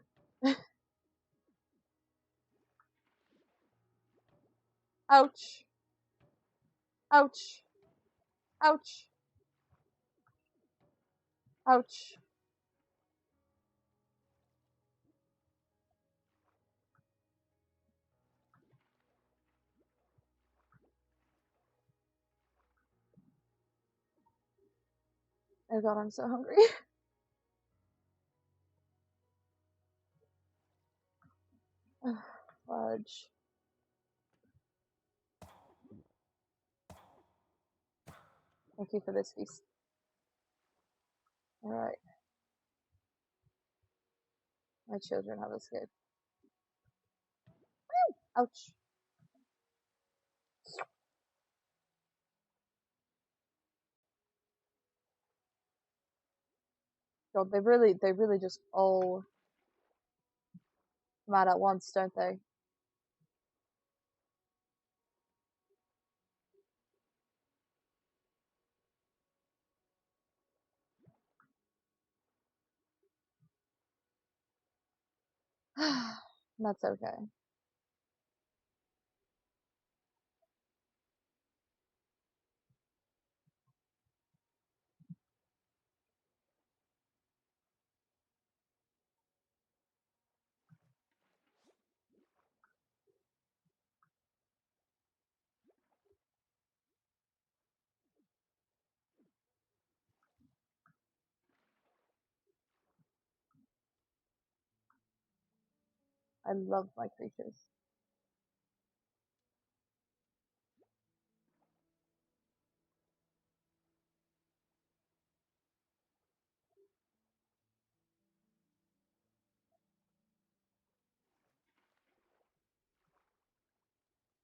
Ouch. Ouch. Ouch. Ouch. Oh, God, I'm so hungry. Fudge. Thank you for this feast. Alright. My children have escaped. Ouch. God, they really just all come out at once, don't they? That's okay. I love my creatures.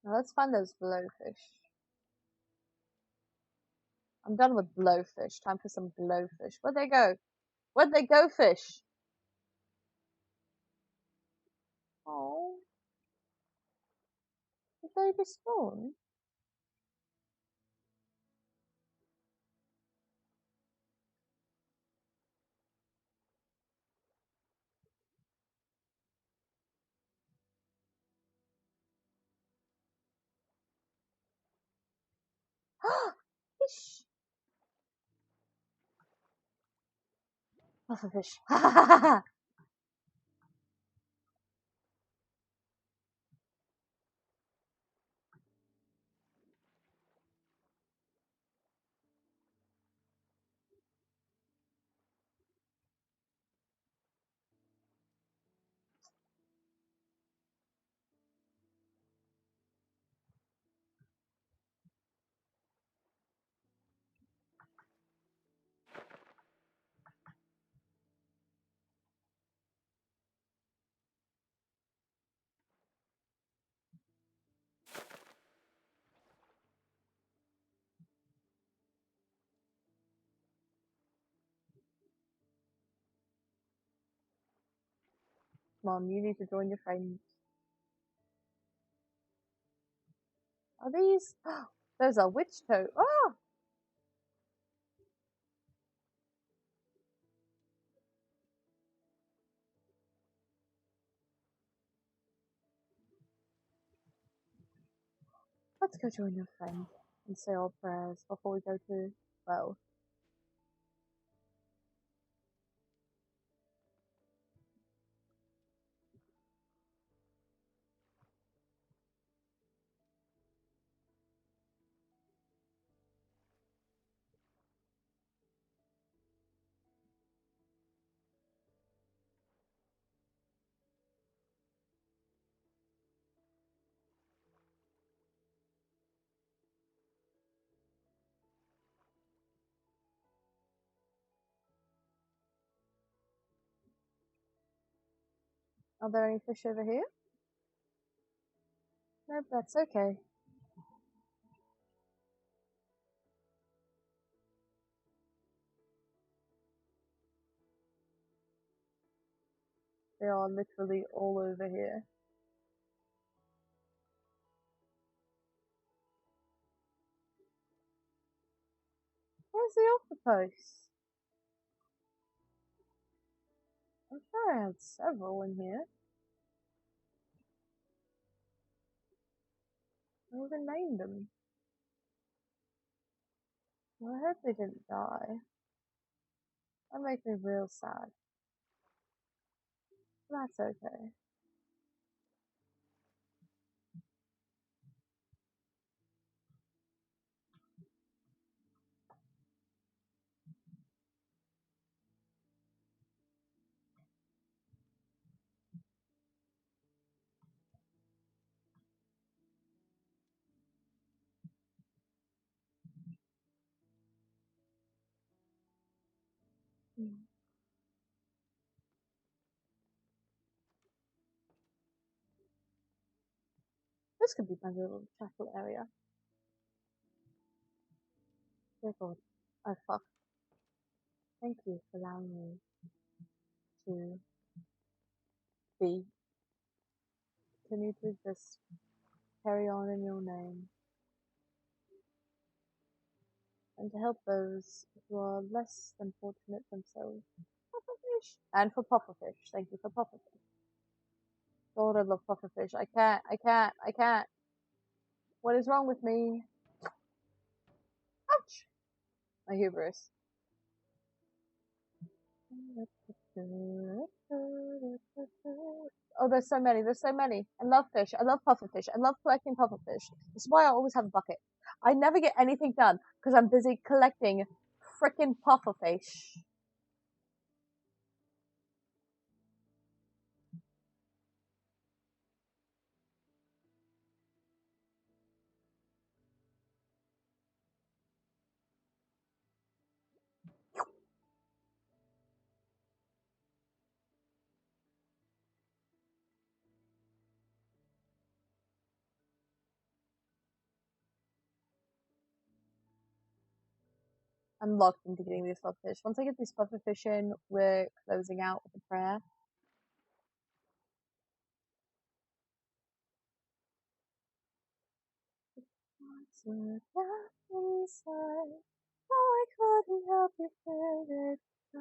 Now let's find those blowfish. I'm done with blowfish. Time for some blowfish. Where'd they go? Where'd they go, fish? Oh, did they respawn? Fish. Pufferfish. Mom, you need to join your friends. Are these? There's a witch toad. Oh! Let's go join your friend and say our prayers before we go to, well, Are there any fish over here? Nope, that's okay. They are literally all over here. Where's the octopus? I'm sure I had several in here. I even named them. Well, I hope they didn't die. That makes me real sad. That's okay. This could be my little chapel area. Dear God. Oh fuck. Thank you for allowing me to be. Continue to just carry on in your name. And to help those who are less than fortunate themselves. Pufferfish. And for pufferfish. Thank you for pufferfish. God, I love pufferfish. I can't. What is wrong with me? Ouch! My hubris. Oh, there's so many. There's so many. I love fish. I love pufferfish. I love collecting pufferfish. This is why I always have a bucket. I never get anything done because I'm busy collecting frickin' pufferfish. I'm locked into getting these pufferfish. Once I get these pufferfish in, we're closing out with a prayer. Inside. Oh, I couldn't help you feel it. Oh, I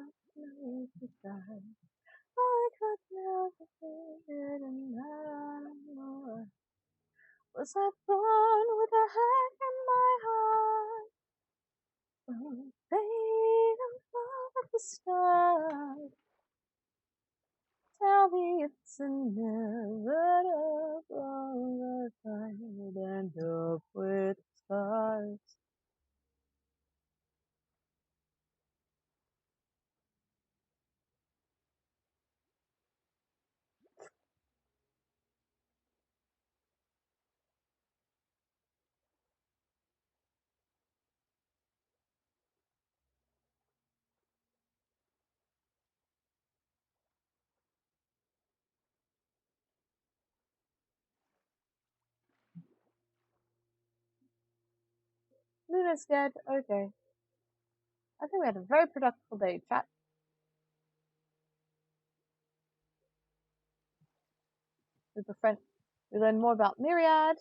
couldn't help you feel it. And now, was I born with a hack in my heart? Oh, babe, I'm fall at the start. Tell me it's inevitable that I'd end up with scars. Luna's dead. Okay. I think we had a very productive day, chat. With a friend. We learned more about Myriad.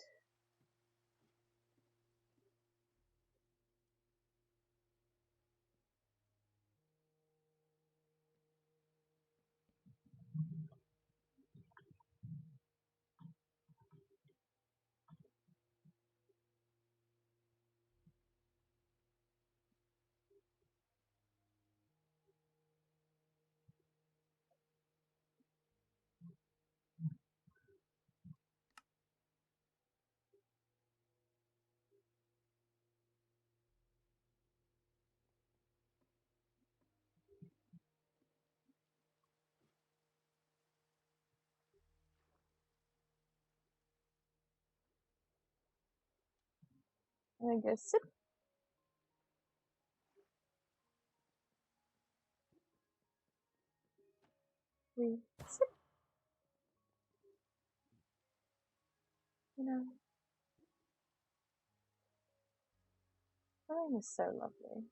And then go sit. We sit. You know, spring is so lovely.